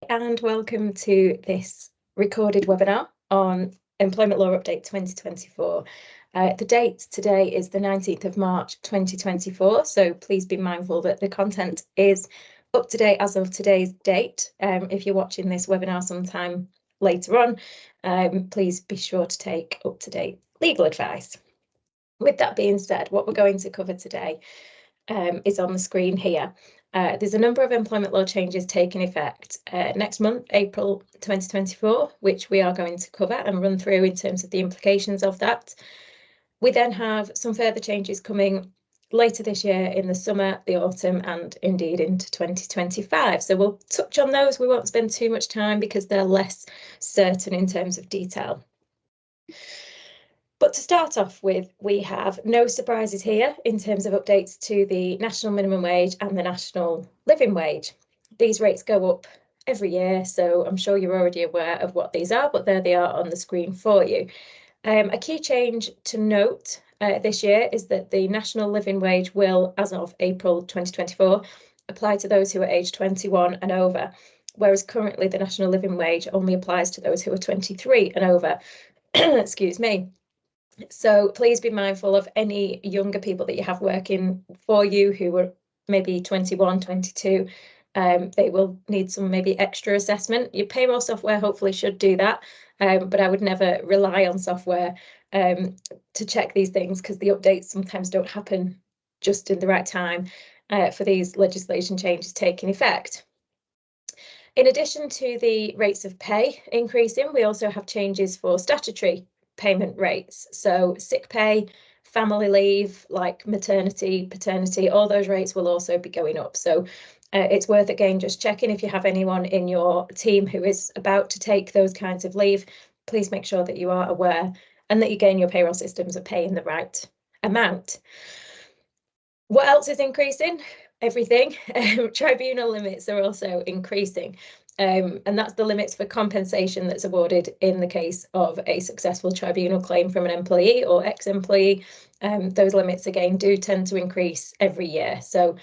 And welcome to this recorded webinar on Employment Law Update 2024. The date today is the 19th of March 2024, so please be mindful that the content is up to date as of today's date. If you're watching this webinar sometime later on, please be sure to take up-to-date legal advice. With that being said, what we're going to cover today is on the screen here. There's a number of employment law changes taking effect next month, April 2024, which we are going to cover and run through in terms of the implications of that. We then have some further changes coming later this year in the summer, the autumn, and indeed into 2025. So we'll touch on those. We won't spend too much time because they're less certain in terms of detail. But to start off with, we have no surprises here in terms of updates to the national minimum wage and the national living wage. These rates go up every year, so I'm sure you're already aware of what these are, but there they are on the screen for you. A key change to note this year is that the national living wage will, as of April 2024, apply to those who are aged 21 and over, whereas currently the national living wage only applies to those who are 23 and over. Excuse me. So please be mindful of any younger people that you have working for you who are maybe 21, 22. They will need some maybe extra assessment. Your payroll software hopefully should do that, but I would never rely on software to check these things because the updates sometimes don't happen just in the right time for these legislation changes taking effect. In addition to the rates of pay increasing, we also have changes for statutory payment rates. So sick pay, family leave, like maternity, paternity, all those rates will also be going up. So it's worth, again, just checking if you have anyone in your team who is about to take those kinds of leave, please make sure that you are aware and that, again, your payroll systems are paying the right amount. What else is increasing? Everything. Tribunal limits are also increasing. And that's the limits for compensation that's awarded in the case of a successful tribunal claim from an employee or ex-employee. Those limits, again, do tend to increase every year. So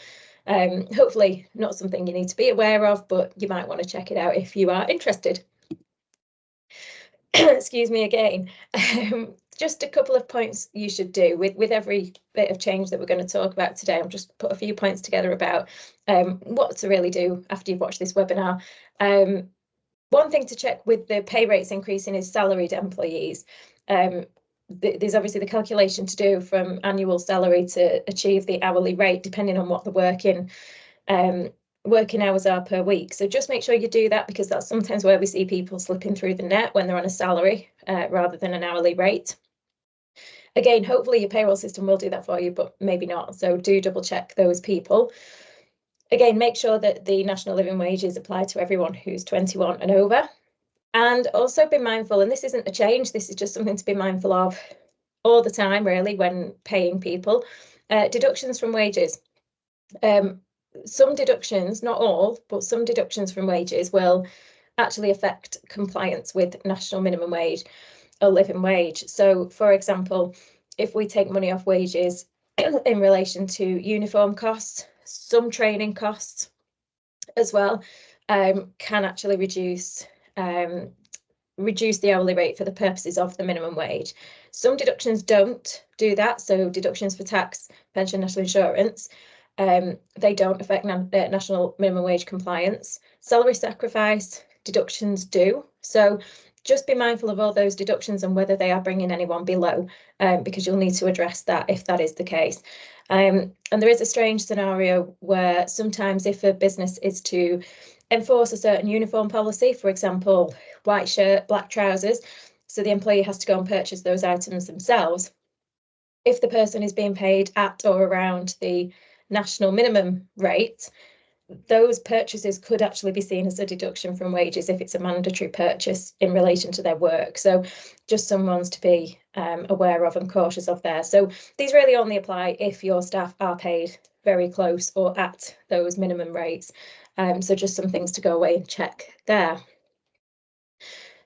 hopefully not something you need to be aware of, but you might want to check it out if you are interested. Excuse me again. Just a couple of points you should do with every bit of change that we're going to talk about today. I'll just put a few points together about what to really do after you've watched this webinar. One thing to check with the pay rates increasing is salaried employees. There's obviously the calculation to do from annual salary to achieve the hourly rate, depending on what the working hours are per week. So just make sure you do that, because that's sometimes where we see people slipping through the net when they're on a salary rather than an hourly rate. Again, hopefully your payroll system will do that for you, but maybe not. So do double check those people. Again, make sure that the national living wages apply to everyone who's 21 and over. And also be mindful, and this isn't a change, this is just something to be mindful of all the time, really, when paying people, deductions from wages. Some deductions, not all, but some deductions from wages will actually affect compliance with national minimum wage or living wage. So, for example, if we take money off wages in relation to uniform costs, some training costs as well, can actually reduce the hourly rate for the purposes of the minimum wage. Some deductions don't do that. So deductions for tax, pension, national insurance, they don't affect national minimum wage compliance. Salary sacrifice deductions do. So just be mindful of all those deductions and whether they are bringing anyone below, because you'll need to address that if that is the case. And there is a strange scenario where sometimes if a business is to enforce a certain uniform policy, for example, white shirt, black trousers, so the employee has to go and purchase those items themselves. If the person is being paid at or around the national minimum rate, those purchases could actually be seen as a deduction from wages if it's a mandatory purchase in relation to their work. So just some ones to be aware of and cautious of there. So these really only apply if your staff are paid very close or at those minimum rates. So just some things to go away and check there.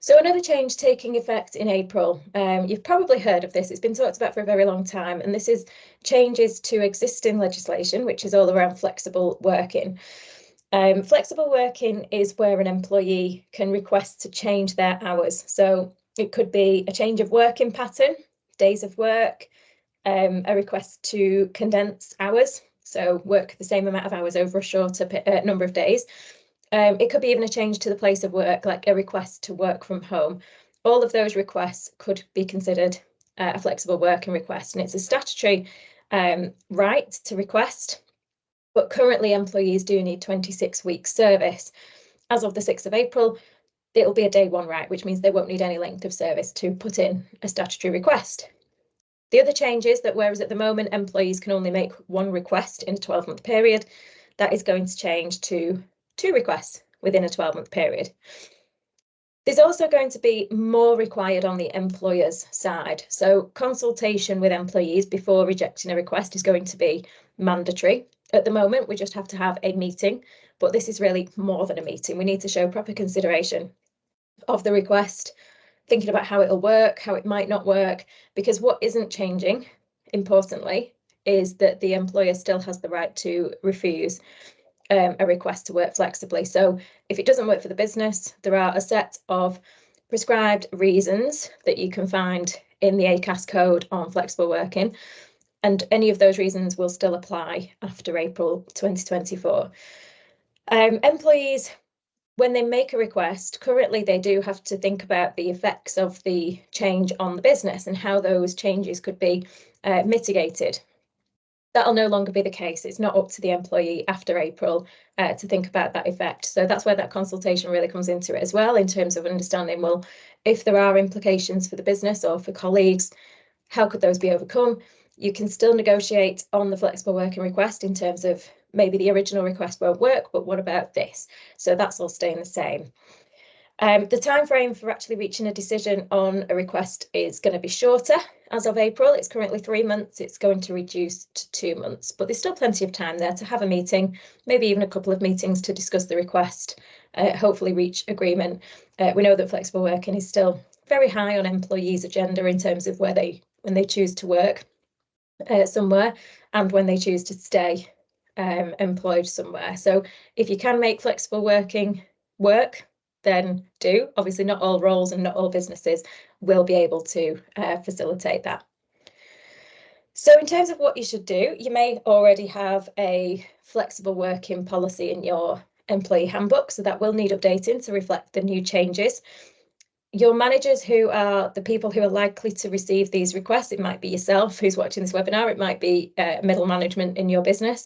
So another change taking effect in April, you've probably heard of this, it's been talked about for a very long time, and this is changes to existing legislation, which is all around flexible working. Flexible working is where an employee can request to change their hours. So it could be a change of working pattern, days of work, a request to condense hours, so work the same amount of hours over a shorter number of days. It could be even a change to the place of work, like a request to work from home. All of those requests could be considered a flexible working request, and it's a statutory right to request. But currently employees do need 26 weeks service. As of the 6th of April, it'll be a day one right, which means they won't need any length of service to put in a statutory request. The other change is that whereas at the moment employees can only make one request in a 12-month period, that is going to change to 2 requests within a 12-month period. There's also going to be more required on the employer's side. So consultation with employees before rejecting a request is going to be mandatory. At the moment, we just have to have a meeting, but this is really more than a meeting. We need to show proper consideration of the request, thinking about how it'll work, how it might not work, because what isn't changing, importantly, is that the employer still has the right to refuse a request to work flexibly. So if it doesn't work for the business, there are a set of prescribed reasons that you can find in the ACAS code on flexible working, and any of those reasons will still apply after April 2024. Employees, when they make a request, currently they do have to think about the effects of the change on the business and how those changes could be mitigated. That'll no longer be the case. It's not up to the employee after April to think about that effect. So that's where that consultation really comes into it as well, in terms of understanding, well, if there are implications for the business or for colleagues, how could those be overcome? You can still negotiate on the flexible working request in terms of maybe the original request won't work, but what about this? So that's all staying the same. The time frame for actually reaching a decision on a request is going to be shorter. As of April, it's currently 3 months. It's going to reduce to 2 months, but there's still plenty of time there to have a meeting, maybe even a couple of meetings to discuss the request, hopefully reach agreement. We know that flexible working is still very high on employees' agenda in terms of when they choose to work somewhere and when they choose to stay employed somewhere. So if you can make flexible working work, then do. Obviously, not all roles and not all businesses will be able to facilitate that. So in terms of what you should do, you may already have a flexible working policy in your employee handbook, so that will need updating to reflect the new changes. Your managers, who are the people who are likely to receive these requests, it might be yourself who's watching this webinar, it might be middle management in your business.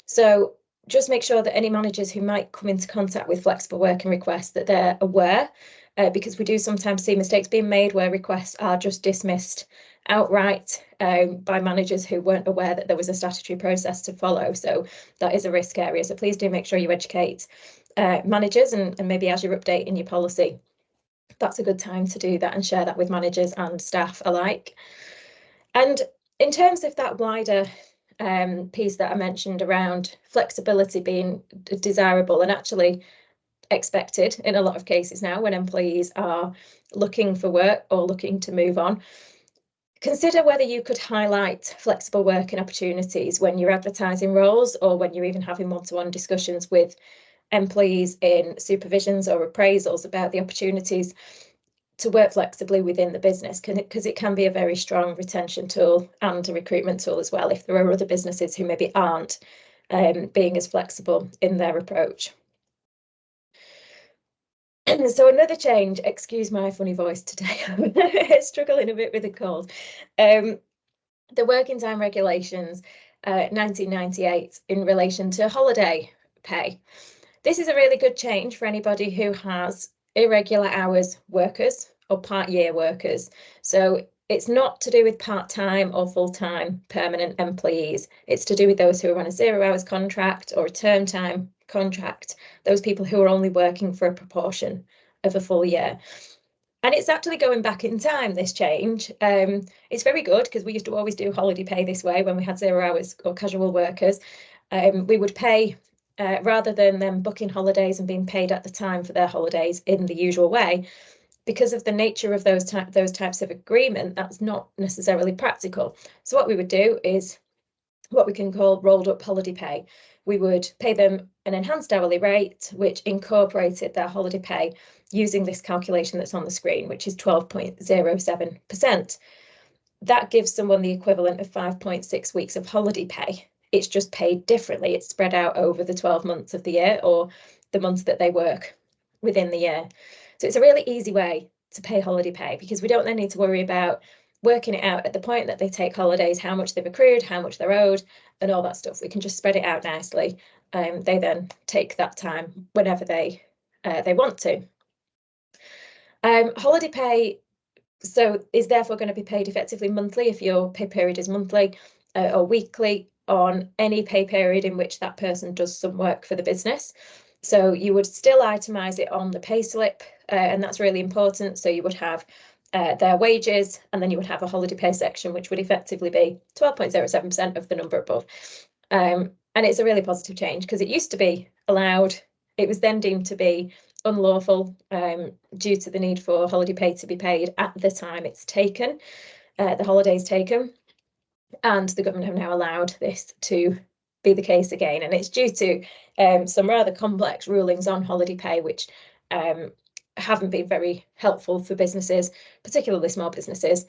So just make sure that any managers who might come into contact with flexible working requests, that they're aware, because we do sometimes see mistakes being made where requests are just dismissed outright by managers who weren't aware that there was a statutory process to follow. So that is a risk area. So please do make sure you educate managers, and maybe as you're updating your policy, that's a good time to do that and share that with managers and staff alike. And in terms of that wider piece that I mentioned around flexibility being desirable and actually expected in a lot of cases now when employees are looking for work or looking to move on, consider whether you could highlight flexible working opportunities when you're advertising roles or when you're even having one-to-one discussions with employees in supervisions or appraisals about the opportunities to work flexibly within the business, because it can be a very strong retention tool and a recruitment tool as well if there are other businesses who maybe aren't being as flexible in their approach. So another change, excuse my funny voice today, I'm struggling a bit with a cold. The working time regulations 1998 in relation to holiday pay. This is a really good change for anybody who has irregular hours workers or part-year workers. So it's not to do with part-time or full-time permanent employees. It's to do with those who are on a 0 hours contract or a term time contract, those people who are only working for a proportion of a full year. And it's actually going back in time, this change. It's very good because we used to always do holiday pay this way when we had 0 hours or casual workers. We would pay rather than them booking holidays and being paid at the time for their holidays in the usual way. Because of the nature of those types of agreement, that's not necessarily practical. So what we would do is what we can call rolled up holiday pay, we would pay them an enhanced hourly rate, which incorporated their holiday pay using this calculation that's on the screen, which is 12.07%. That gives someone the equivalent of 5.6 weeks of holiday pay. It's just paid differently. It's spread out over the 12 months of the year, or the months that they work within the year. So it's a really easy way to pay holiday pay, because we don't then need to worry about working it out at the point that they take holidays, how much they've accrued, how much they're owed, and all that stuff. We can just spread it out nicely. They then take that time whenever they want to. Holiday pay is therefore going to be paid effectively monthly if your pay period is monthly, or weekly on any pay period in which that person does some work for the business. So you would still itemise it on the pay slip, and that's really important. So you would have their wages, and then you would have a holiday pay section, which would effectively be 12.07% of the number above. And it's a really positive change, because it used to be allowed. It was then deemed to be unlawful due to the need for holiday pay to be paid at the time it's taken, the holidays taken. And the government have now allowed this to be the case again. And it's due to some rather complex rulings on holiday pay, which haven't been very helpful for businesses, particularly small businesses,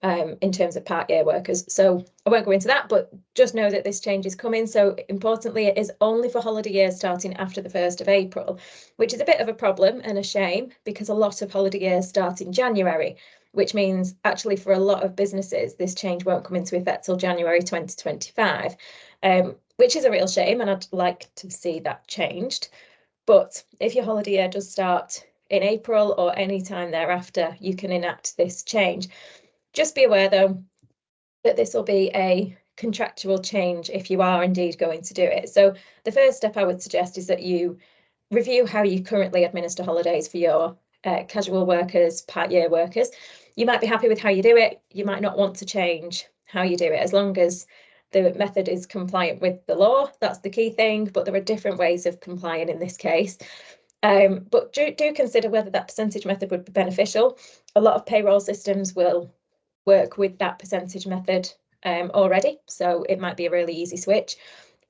in terms of part-year workers. So I won't go into that, but just know that this change is coming. So importantly, it is only for holiday years starting after the 1st of April, which is a bit of a problem and a shame, because a lot of holiday years start in January, which means actually for a lot of businesses, this change won't come into effect till January 2025, which is a real shame, and I'd like to see that changed. But if your holiday year does start in April or any time thereafter, you can enact this change. Just be aware, though, that this will be a contractual change if you are indeed going to do it. So the first step I would suggest is that you review how you currently administer holidays for your casual workers, part-year workers. You might be happy with how you do it. You might not want to change how you do it, as long as the method is compliant with the law. That's the key thing, but there are different ways of complying in this case. But do consider whether that percentage method would be beneficial. A lot of payroll systems will work with that percentage method already, so it might be a really easy switch.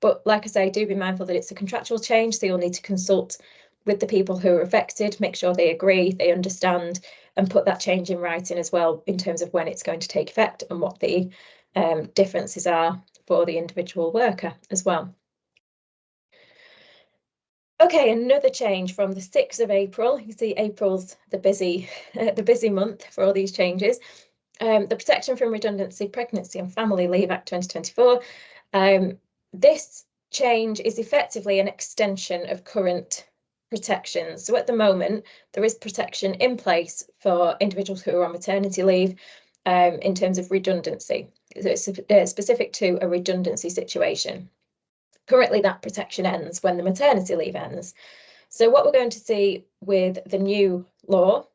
But like I say, do be mindful that it's a contractual change, so you'll need to consult with the people who are affected, make sure they agree, they understand, and put that change in writing as well, in terms of when it's going to take effect and what the differences are for the individual worker as well. Okay, another change from the 6th of April. You see, April's the busy month for all these changes. The Protection from Redundancy, Pregnancy and Family Leave Act 2024. This change is effectively an extension of current protections. So at the moment, there is protection in place for individuals who are on maternity leave in terms of redundancy. So it's specific to a redundancy situation. Currently, that protection ends when the maternity leave ends. So what we're going to see with the new law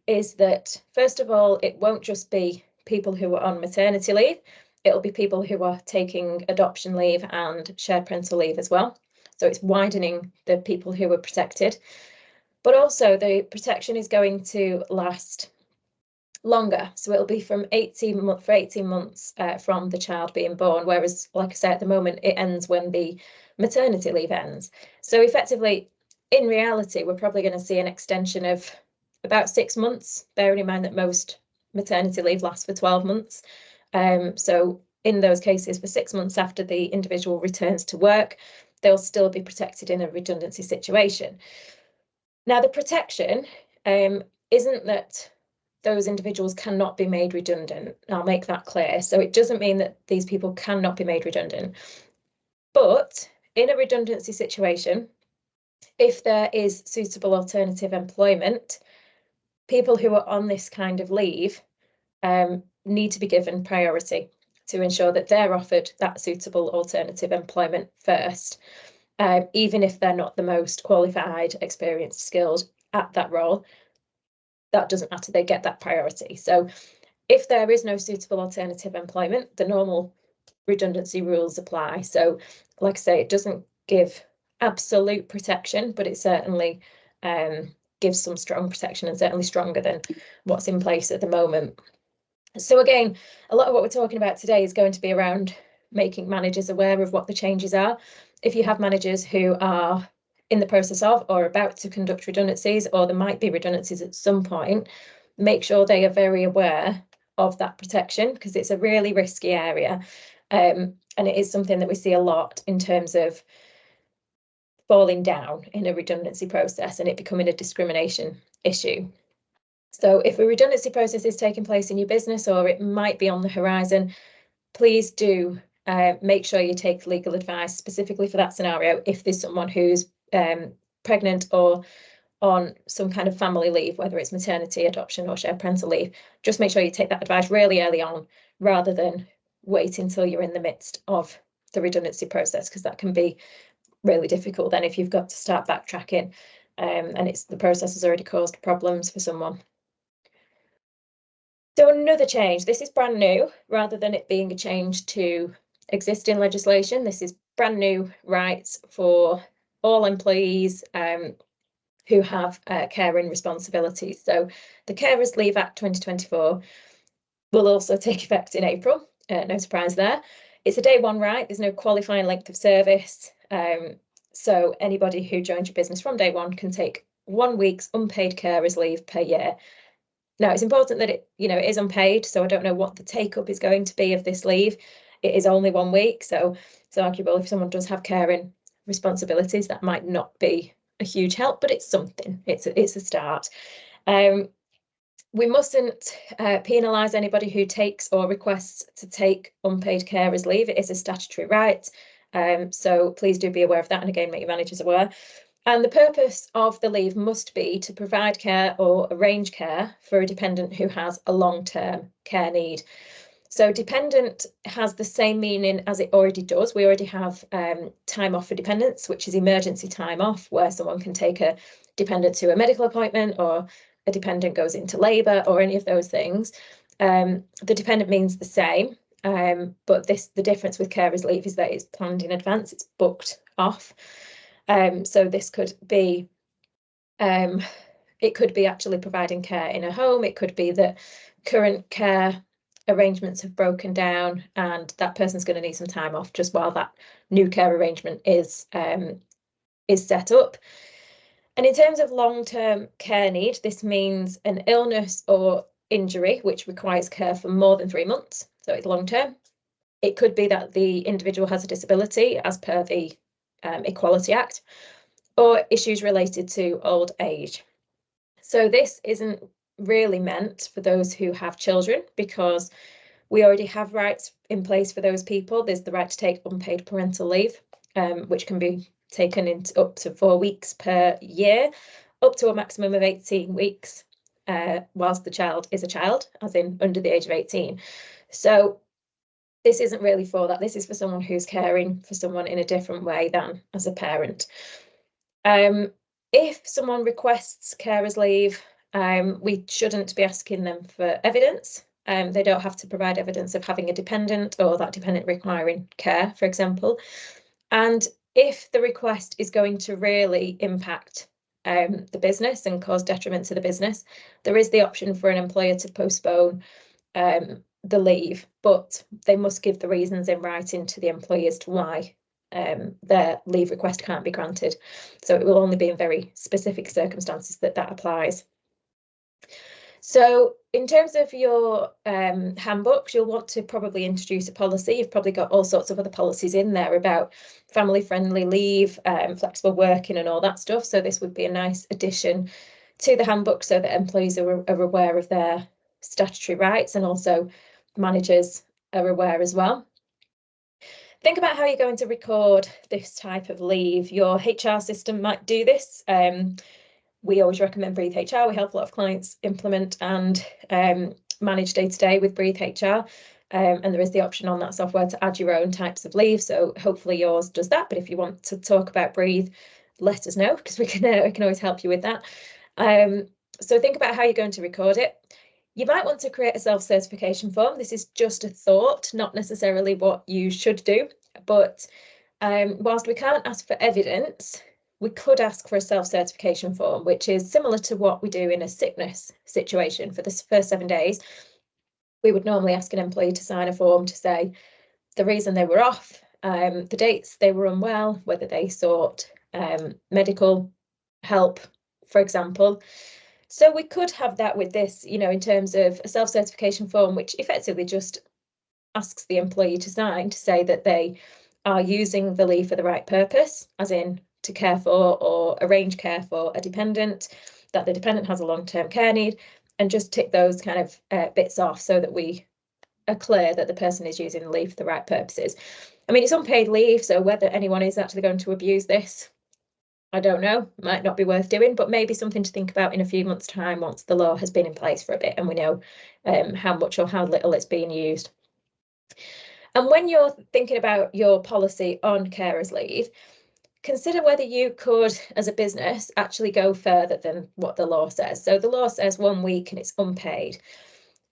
is that, first of all, it won't just be people who are on maternity leave, it'll be people who are taking adoption leave and shared parental leave as well. So it's widening the people who are protected. But also the protection is going to last longer. So it'll be for 18 months from the child being born, whereas, like I said, at the moment, it ends when the maternity leave ends. So effectively, in reality, we're probably going to see an extension of about 6 months, bearing in mind that most maternity leave lasts for 12 months. So in those cases, for 6 months after the individual returns to work, they'll still be protected in a redundancy situation. Now, the protection isn't that those individuals cannot be made redundant. I'll make that clear. So it doesn't mean that these people cannot be made redundant. But in a redundancy situation, if there is suitable alternative employment, people who are on this kind of leave need to be given priority to ensure that they're offered that suitable alternative employment first, even if they're not the most qualified, experienced, skilled at that role. That doesn't matter, they get that priority. So if there is no suitable alternative employment, the normal redundancy rules apply. So like I say, it doesn't give absolute protection, but it certainly gives some strong protection, and certainly stronger than what's in place at the moment. So again, a lot of what we're talking about today is going to be around making managers aware of what the changes are. if you have managers who are in the process of or about to conduct redundancies, or there might be redundancies at some point, make sure they are very aware of that protection, because it's a really risky area. And it is something that we see a lot in terms of falling down in a redundancy process and it becoming a discrimination issue. So if a redundancy process is taking place in your business, or it might be on the horizon, please do make sure you take legal advice specifically for that scenario. If there's someone who's pregnant or on some kind of family leave, whether it's maternity, adoption, or shared parental leave, just make sure you take that advice really early on, rather than wait until you're in the midst of the redundancy process, because that can be really difficult then if you've got to start backtracking and the process has already caused problems for someone. So another change, this is brand new, rather than it being a change to existing legislation. This is brand new rights for all employees who have caring responsibilities. So the Carers Leave Act 2024 will also take effect in April. No surprise there. It's a day one right. There's no qualifying length of service. So anybody who joins your business from day one can take 1 week's unpaid carers leave per year. Now, it's important that it is unpaid, so I don't know what the take-up is going to be of this leave. It is only 1 week, so it's arguable if someone does have caring responsibilities, that might not be a huge help, but it's something. It's a start. We mustn't penalise anybody who takes or requests to take unpaid carers leave. It is a statutory right, so please do be aware of that, and again, make your managers aware. And the purpose of the leave must be to provide care or arrange care for a dependent who has a long-term care need. So dependent has the same meaning as it already does. We already have time off for dependents, which is emergency time off, where someone can take a dependent to a medical appointment, or a dependent goes into labour, or any of those things. The dependent means the same, but the difference with carers leave is that it's planned in advance, it's booked off. So this could be, it could be actually providing care in a home. It could be that current care arrangements have broken down and that person's going to need some time off just while that new care arrangement is set up. And in terms of long-term care need, this means an illness or injury which requires care for more than 3 months. So it's long-term. It could be that the individual has a disability as per the Equality Act, or issues related to old age. So this isn't really meant for those who have children, because we already have rights in place for those people. There's the right to take unpaid parental leave, which can be taken in up to 4 weeks per year, up to a maximum of 18 weeks, whilst the child is a child, as in under the age of 18. So this isn't really for that. This is for someone who's caring for someone in a different way than as a parent. If someone requests carers leave, we shouldn't be asking them for evidence. They don't have to provide evidence of having a dependent or that dependent requiring care, for example. And if the request is going to really impact the business and cause detriment to the business, there is the option for an employer to postpone the leave, but they must give the reasons in writing to the employee as to why their leave request can't be granted. So it will only be in very specific circumstances that applies. So in terms of your handbooks, you'll want to probably introduce a policy. You've probably got all sorts of other policies in there about family-friendly leave, flexible working and all that stuff. So this would be a nice addition to the handbook, so that employees are aware of their statutory rights, and also managers are aware as well. Think about how you're going to record this type of leave. Your HR system might do this. We always recommend Breathe HR. We help a lot of clients implement and manage day-to-day with Breathe HR. And there is the option on that software to add your own types of leave. So hopefully yours does that. But if you want to talk about Breathe, let us know, because we can always help you with that. So think about how you're going to record it. You might want to create a self-certification form. This is just a thought, not necessarily what you should do. But whilst we can't ask for evidence, we could ask for a self-certification form, which is similar to what we do in a sickness situation. For the first 7 days, we would normally ask an employee to sign a form to say the reason they were off, the dates they were unwell, whether they sought medical help, for example. So we could have that with this, in terms of a self-certification form, which effectively just asks the employee to sign to say that they are using the leave for the right purpose, as in to care for or arrange care for a dependent, that the dependent has a long-term care need, and just tick those kind of bits off so that we are clear that the person is using the leave for the right purposes. I mean, it's unpaid leave, so whether anyone is actually going to abuse this, I don't know, might not be worth doing, but maybe something to think about in a few months' time once the law has been in place for a bit and we know how much or how little it's being used. And when you're thinking about your policy on carers leave, consider whether you could, as a business, actually go further than what the law says. So the law says 1 week and it's unpaid.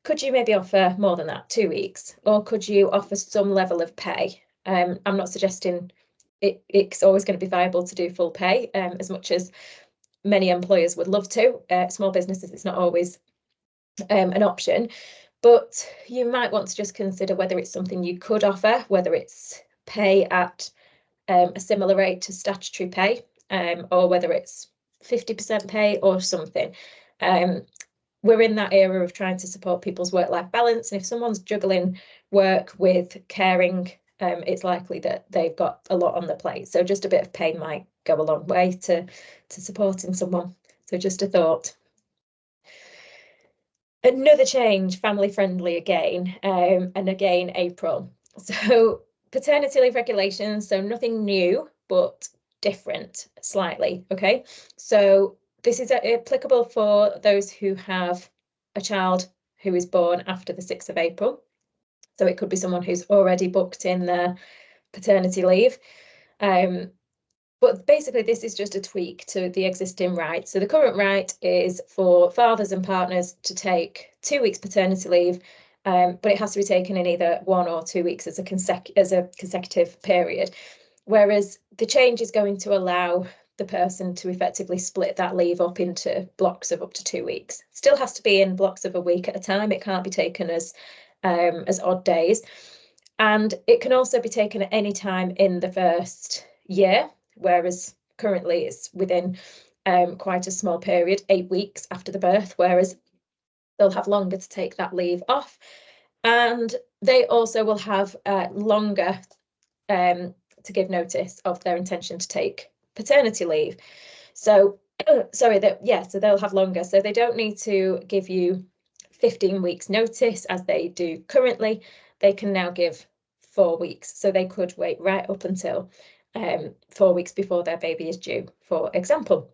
Could you maybe offer more than that, 2 weeks? Or could you offer some level of pay? I'm not suggesting it's always going to be viable to do full pay, as much as many employers would love to. Small businesses, it's not always an option. But you might want to just consider whether it's something you could offer, whether it's pay at a similar rate to statutory pay, or whether it's 50% pay or something. We're in that era of trying to support people's work-life balance, and if someone's juggling work with caring, it's likely that they've got a lot on their plate. So just a bit of pay might go a long way to supporting someone. So just a thought. Another change, family friendly again, and again, April. So paternity leave regulations, so nothing new, but different slightly, okay? So this is applicable for those who have a child who is born after the 6th of April. So it could be someone who's already booked in their paternity leave. But basically, this is just a tweak to the existing right. So the current right is for fathers and partners to take 2 weeks paternity leave, but it has to be taken in either 1 or 2 weeks as a consecutive period. Whereas the change is going to allow the person to effectively split that leave up into blocks of up to 2 weeks. Still has to be in blocks of a week at a time. It can't be taken as odd days. And it can also be taken at any time in the first year, whereas currently it's within quite a small period, 8 weeks after the birth, whereas they'll have longer to take that leave off. And they also will have longer to give notice of their intention to take paternity leave. So, so they'll have longer. So they don't need to give you 15 weeks notice as they do currently. They can now give 4 weeks. So they could wait right up until 4 weeks before their baby is due, for example.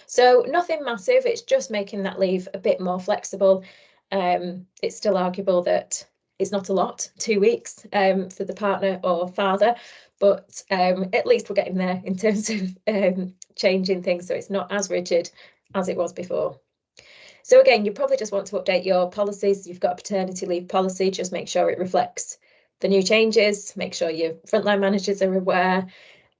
So nothing massive, it's just making that leave a bit more flexible. It's still arguable that it's not a lot, 2 weeks for the partner or father, but at least we're getting there in terms of changing things so it's not as rigid as it was before. So again, you probably just want to update your policies. You've got a paternity leave policy, just make sure it reflects the new changes, make sure your frontline managers are aware,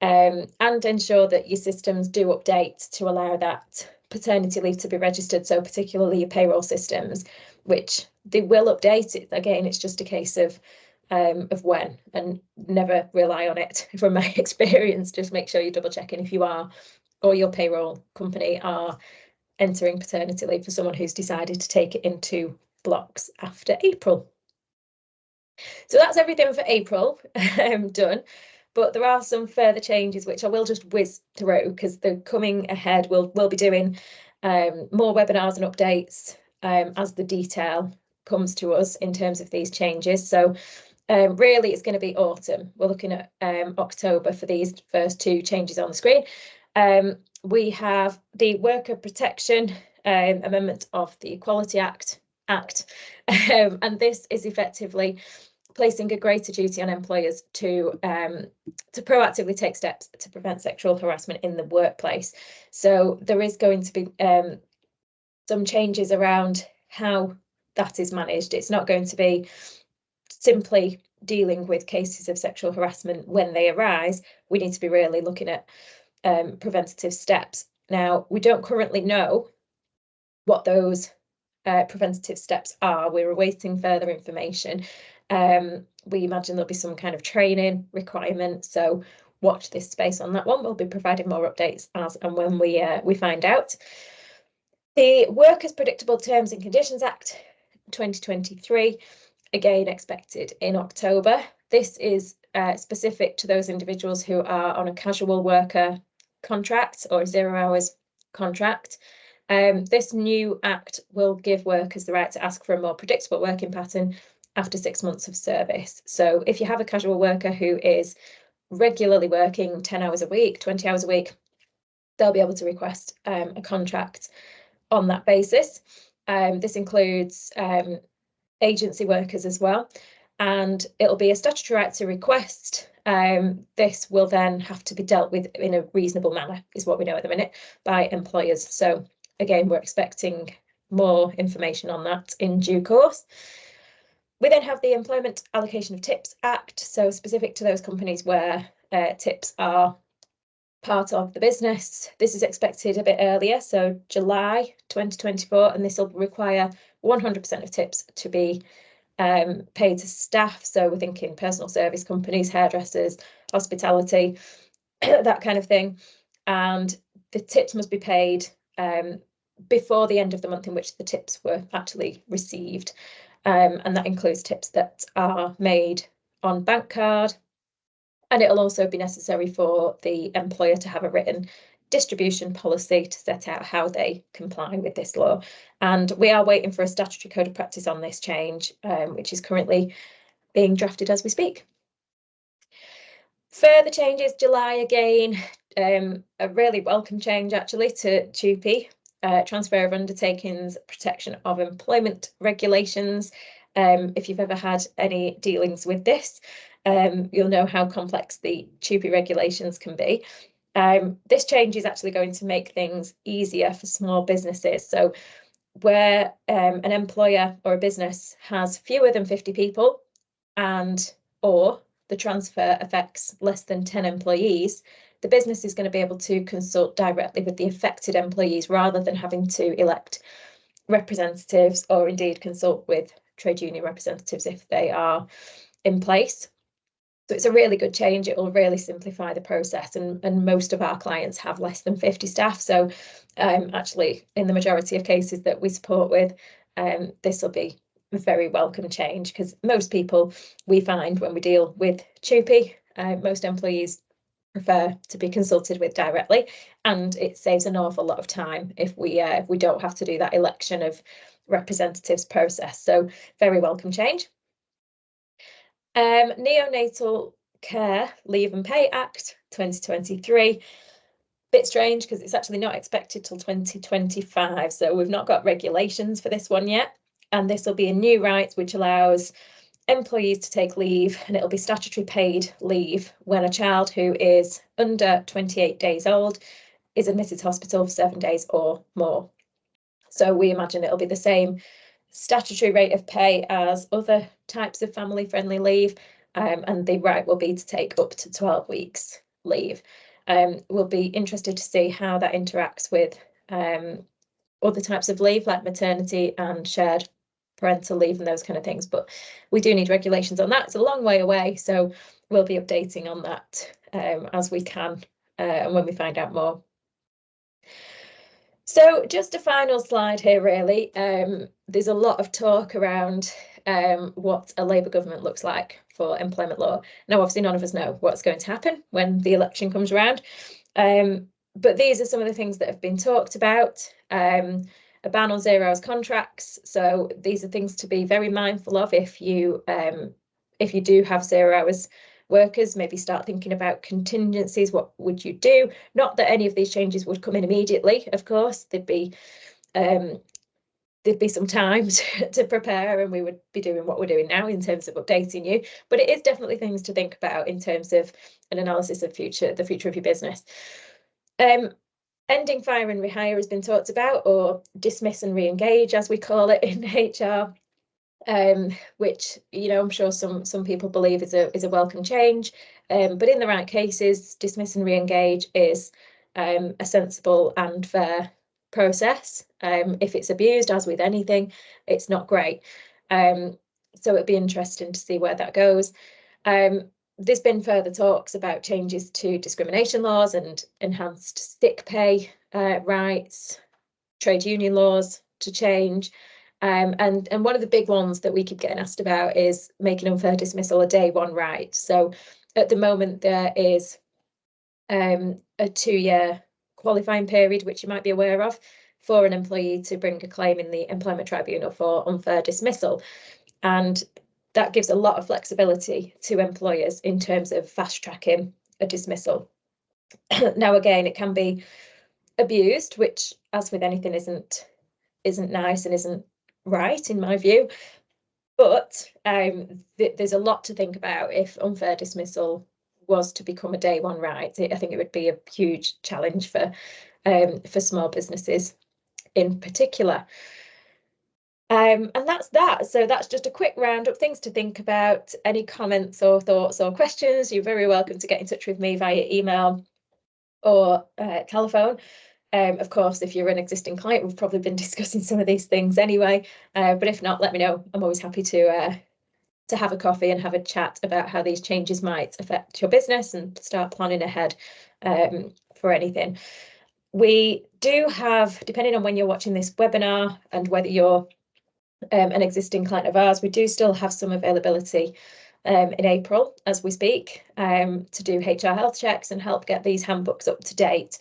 and ensure that your systems do update to allow that paternity leave to be registered. So particularly your payroll systems, which they will update it. Again, it's just a case of when, and never rely on it from my experience. Just make sure you're double checking if you are, or your payroll company are entering paternity leave for someone who's decided to take it into blocks after April. So that's everything for April done. But there are some further changes which I will just whiz through because they're coming ahead. We'll be doing more webinars and updates as the detail comes to us in terms of these changes. So really it's going to be autumn. We're looking at October for these first 2 changes on the screen. We have the Worker Protection Amendment of the Equality Act, and this is effectively placing a greater duty on employers to proactively take steps to prevent sexual harassment in the workplace. So there is going to be some changes around how that is managed. It's not going to be simply dealing with cases of sexual harassment when they arise. We need to be really looking at preventative steps. Now, we don't currently know what those preventative steps are. We're awaiting further information. we imagine there'll be some kind of training requirement. So watch this space on that one. We'll be providing more updates as and when we find out. The Workers' Predictable Terms and Conditions Act 2023, again expected in October. This is specific to those individuals who are on a casual worker contract or 0 hours contract. This new act will give workers the right to ask for a more predictable working pattern after 6 months of service. So if you have a casual worker who is regularly working 10 hours a week, 20 hours a week, they'll be able to request a contract on that basis. This includes agency workers as well, and it'll be a statutory right to request. This will then have to be dealt with in a reasonable manner, is what we know at the minute, by employers. So again, we're expecting more information on that in due course. We then have the Employment Allocation of Tips Act, so specific to those companies where tips are part of the business. This is expected a bit earlier, so July 2024, and this will require 100% of tips to be paid to staff. So we're thinking personal service companies, hairdressers, hospitality, that kind of thing. And the tips must be paid before the end of the month in which the tips were actually received. And that includes tips that are made on bank card. And it'll also be necessary for the employer to have a written distribution policy to set out how they comply with this law. And we are waiting for a statutory code of practice on this change, which is currently being drafted as we speak. Further changes, July again, a really welcome change actually to TUPE, Transfer of Undertakings, Protection of Employment Regulations. If you've ever had any dealings with this, you'll know how complex the TUPE regulations can be. This change is actually going to make things easier for small businesses. So where an employer or a business has fewer than 50 people or the transfer affects less than 10 employees, the business is going to be able to consult directly with the affected employees rather than having to elect representatives or indeed consult with trade union representatives if they are in place. So it's a really good change. It will really simplify the process, and most of our clients have less than 50 staff. So actually, in the majority of cases that we support with, this will be a very welcome change, because most people we find when we deal with TUPE, most employees prefer to be consulted with directly, and it saves an awful lot of time if we don't have to do that election of representatives process. So very welcome change. Neonatal Care Leave and Pay Act 2023. Bit strange because it's actually not expected till 2025, so we've not got regulations for this one yet. And this will be a new right which allows employees to take leave, and it'll be statutory paid leave when a child who is under 28 days old is admitted to hospital for 7 days or more. So we imagine it'll be the same statutory rate of pay as other types of family-friendly leave, and the right will be to take up to 12 weeks leave. We'll be interested to see how that interacts with other types of leave like maternity and shared parental leave and those kind of things, but we do need regulations on that. It's a long way away, so we'll be updating on that as we can and when we find out more. So just a final slide here, really. There's a lot of talk around what a Labour government looks like for employment law. Now, obviously, none of us know what's going to happen when the election comes around, but these are some of the things that have been talked about. A ban on 0 hours contracts. So these are things to be very mindful of if you do have 0 hours workers. Maybe start thinking about contingencies. What would you do? Not that any of these changes would come in immediately, of course. There'd be some time to prepare, and we would be doing what we're doing now in terms of updating you. But it is definitely things to think about in terms of an analysis of the future of your business. Ending fire and rehire has been talked about, or dismiss and re-engage, as we call it in HR. Which, you know, I'm sure some people believe is a welcome change, but in the right cases, dismiss and re-engage is a sensible and fair process. If it's abused, as with anything, it's not great. So it'd be interesting to see where that goes. There's been further talks about changes to discrimination laws and enhanced sick pay rights, trade union laws to change. And one of the big ones that we keep getting asked about is making unfair dismissal a day one right. So at the moment, there is a 2-year qualifying period, which you might be aware of, for an employee to bring a claim in the Employment Tribunal for unfair dismissal. And that gives a lot of flexibility to employers in terms of fast tracking a dismissal. Now, again, it can be abused, which, as with anything, isn't nice and isn't right in my view. But there's a lot to think about if unfair dismissal was to become a day one right. I think it would be a huge challenge for small businesses in particular. And that's that. So that's just a quick roundup, things to think about. Any comments or thoughts or questions, you're very welcome to get in touch with me via email or telephone. Of course, if you're an existing client, we've probably been discussing some of these things anyway. But if not, let me know. I'm always happy to have a coffee and have a chat about how these changes might affect your business and start planning ahead for anything. We do have, depending on when you're watching this webinar and whether you're an existing client of ours, we do still have some availability in April as we speak to do HR health checks and help get these handbooks up to date.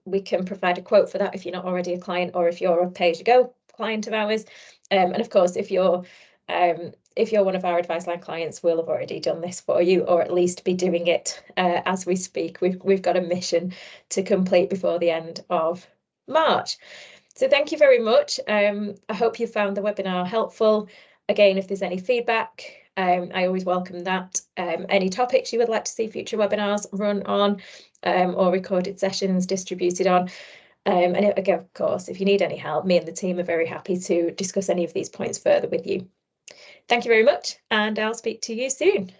We can provide a quote for that if you're not already a client or if you're a pay-as-you-go client of ours. And of course, if you're one of our Advice Line clients, we'll have already done this for you, or at least be doing it as we speak. We've got a mission to complete before the end of March. So thank you very much. I hope you found the webinar helpful. Again, if there's any feedback, I always welcome that. Any topics you would like to see future webinars run on or recorded sessions distributed on. And again, of course, if you need any help, me and the team are very happy to discuss any of these points further with you. Thank you very much, and I'll speak to you soon.